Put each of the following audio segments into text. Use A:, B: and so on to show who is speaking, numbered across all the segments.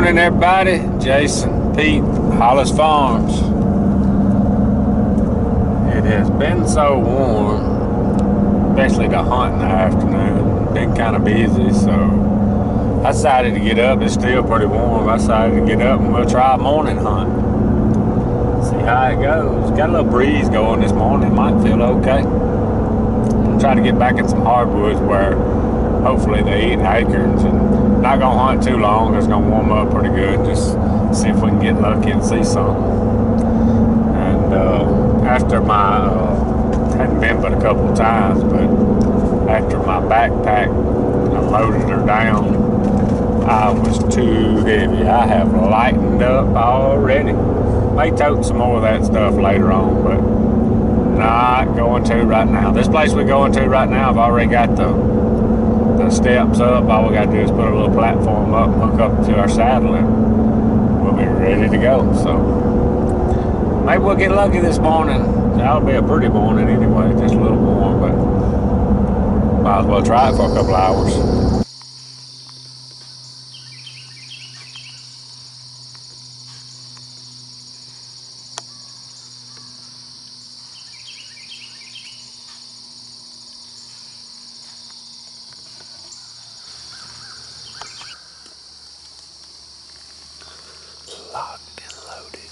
A: morning, everybody. Jason, Pete, Hollis Farms. It has been so warm, especially to hunt in the afternoon. Been kind of busy, so I decided to get up. It's still pretty warm. I decided to get up and we'll try a morning hunt. See how it goes. Got a little breeze going this morning. Might feel okay. I'm trying to get back in some hardwoods where hopefully they eat acorns, and not gonna hunt too long. It's gonna warm up pretty good. Just see if we can get lucky and see something. And after my hadn't been but a couple of times, but after my backpack, I loaded her down. I was too heavy. I have lightened up already. May tote some more of that stuff later on, but not going to right now. This place we're going to right now, I've already got the steps up. All we got to do is put a little platform up, hook up to our saddle, and we'll be ready to go. So maybe we'll get lucky this morning. That'll be a pretty morning anyway, just a little warm, but might as well try it for a couple hours. Locked and loaded.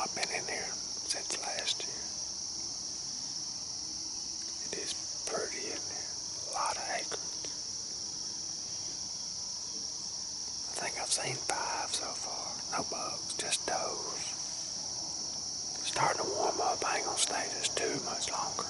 A: I've been in here since last year. It is pretty in there. A lot of acorns. I think I've seen 5 so far. No bugs, just does. Starting to warm up. I ain't gonna stay this too much longer.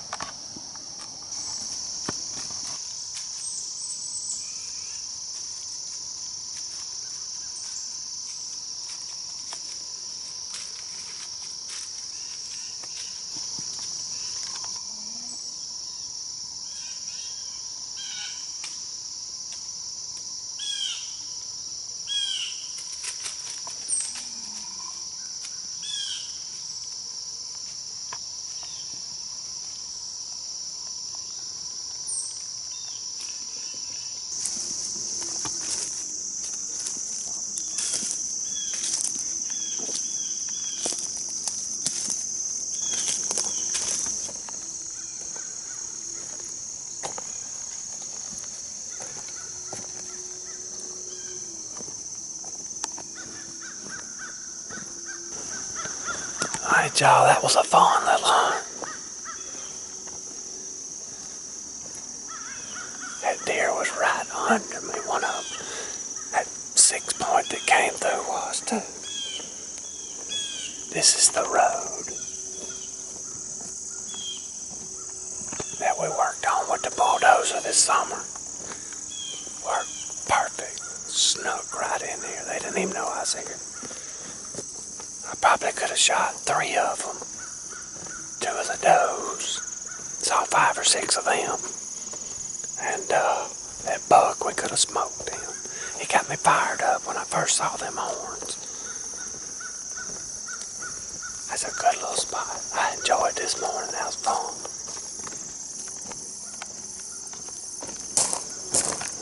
A: Alright, y'all, that was a fun little hunt. That deer was right under me. One of them, that 6-point that came through was too. This is the road that we worked on with the bulldozer this summer. Worked perfect. Snuck right in here. They didn't even know I was here. I probably could have shot 3 of them. 2 of the does. Saw 5 or 6 of them. And that buck, we could have smoked him. He got me fired up when I first saw them horns. That's a good little spot. I enjoyed this morning. That was fun.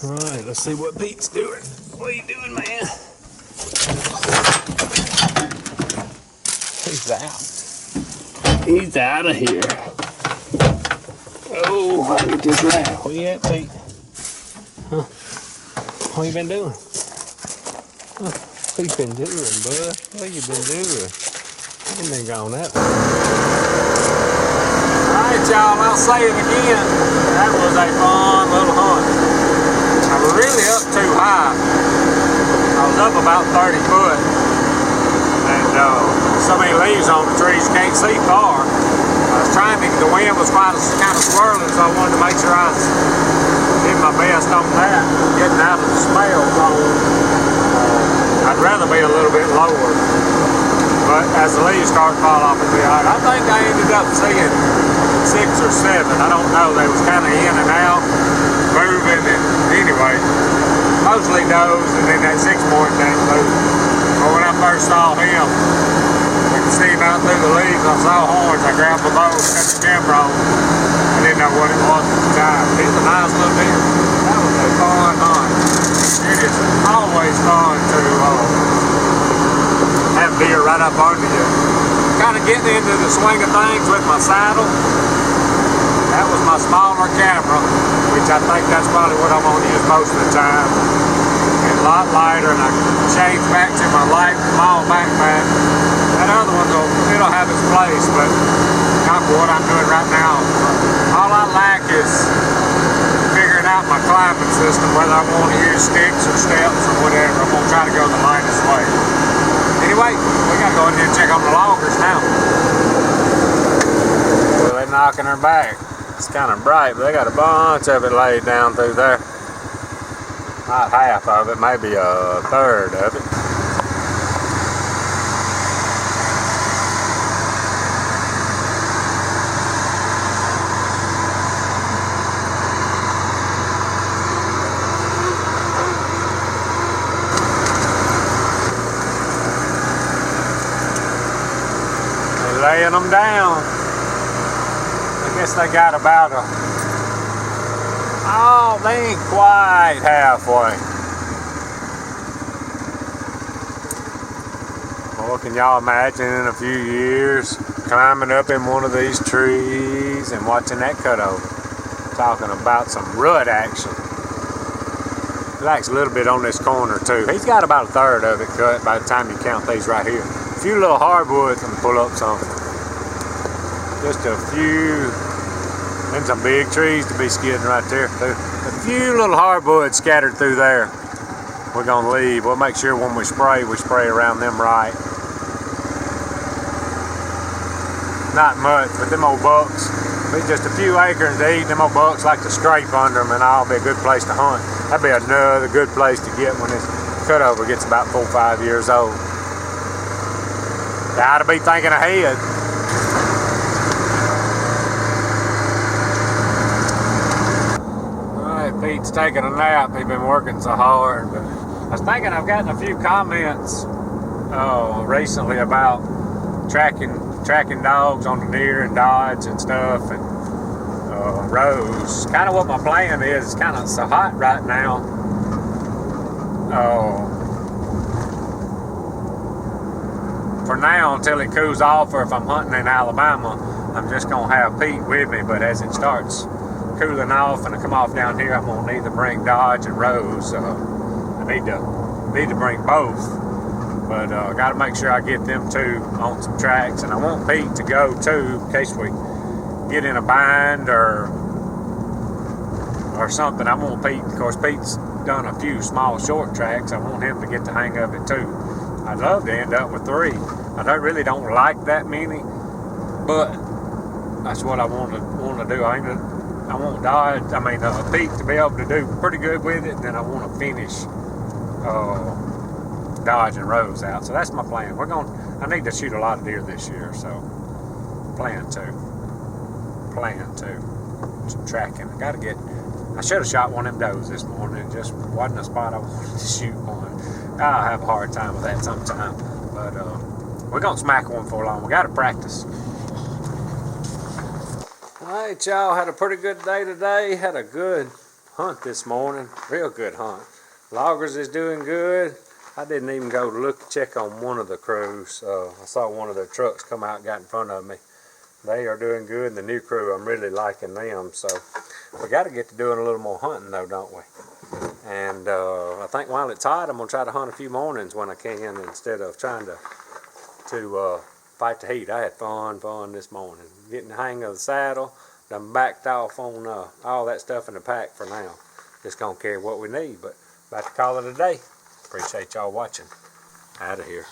A: Alright, let's see what Pete's doing. What are you doing, man? He's out. He's out of here. Oh, look at this rat. Where you at, Pete? Huh? What you been doing? Huh? What you been doing, bud? What you been doing? You been gone that way. Alright, y'all, I'll say it again. That was a fun little hunt. I was really up too high. I was up about 30 foot. And so many leaves on the trees, can't see far. I was trying to, the wind was kind of swirling, so I wanted to make sure I was doing my best on that, getting out of the smell zone. I'd rather be a little bit lower, but as the leaves start to fall off, it'd be all right. I think I ended up seeing 6 or 7. I don't know, they was kind of in and out, moving, and anyway, mostly does, and then that 6-point thing moved. But when I first saw him, I could see him out through the leaves. I saw horns. I grabbed the bow, cut the camera on. I didn't know what it was at the time. He's a nice little deer. That was a fun hunt. It is always fun to have deer right up under you. Kind of getting into the swing of things with my saddle. That was my smaller camera, which I think that's probably what I'm going to use most of the time. A lot lighter, and I changed back to my light small backpack. That other one, it'll have its place, but not for what I'm doing right now. All I lack is figuring out my climbing system, whether I want to use sticks or steps or whatever. I'm going to try to go the lightest way. Anyway, we got to go in here and check on the loggers now. Well, they're knocking her back. It's kind of bright, but they got a bunch of it laid down through there. Not half of it, maybe a third of it. They're laying them down. I guess they got about a... Oh, they ain't quite halfway. Well, can y'all imagine in a few years climbing up in one of these trees and watching that cut over? Talking about some rut action. He likes a little bit on this corner too. He's got about a third of it cut by the time you count these right here. A few little hardwoods. I'm gonna pull up some. Just a few, and some big trees to be skidding right there too. A few little hardwoods scattered through there. We're gonna leave. We'll make sure when we spray around them right. Not much, but them old bucks, be just a few acres to eat. Them old bucks like to scrape under them, and all be a good place to hunt. That'd be another good place to get when this cutover gets about 4 or 5 years old. Gotta be thinking ahead. Pete's taking a nap. He's been working so hard. But I was thinking, I've gotten a few comments recently about tracking dogs on the deer and dodge and stuff, and rows. Kind of what my plan is. It's kind of so hot right now. For now, until it cools off, or if I'm hunting in Alabama, I'm just gonna have Pete with me. But as it starts cooling off and I come off down here, I'm gonna need to bring Dodge and Rose. I need to bring both, but I got to make sure I get them two on some tracks. And I want Pete to go too, in case we get in a bind or something. I want Pete. Of course, Pete's done a few small short tracks. I want him to get the hang of it too. I'd love to end up with 3. I really don't like that many, but that's what I want to do. I want Pete to be able to do pretty good with it, and then I want to finish Dodge and Rose out. So that's my plan. I need to shoot a lot of deer this year, so plan to. Some tracking. I should have shot one of them does this morning. It just wasn't a spot I wanted to shoot one. I'll have a hard time with that sometime, but we're gonna smack one for long. We got to practice. Alright, y'all, had a pretty good day today. Had a good hunt this morning. Real good hunt. Loggers is doing good. I didn't even go to check on one of the crews. I saw one of their trucks come out and got in front of me. They are doing good, and the new crew, I'm really liking them. So we got to get to doing a little more hunting though, don't we? And I think while it's hot, I'm going to try to hunt a few mornings when I can, instead of trying to fight the heat. I had fun this morning. Getting the hang of the saddle. I'm backed off on all that stuff in the pack for now. Just gonna carry what we need, but about to call it a day. Appreciate y'all watching. Out of here.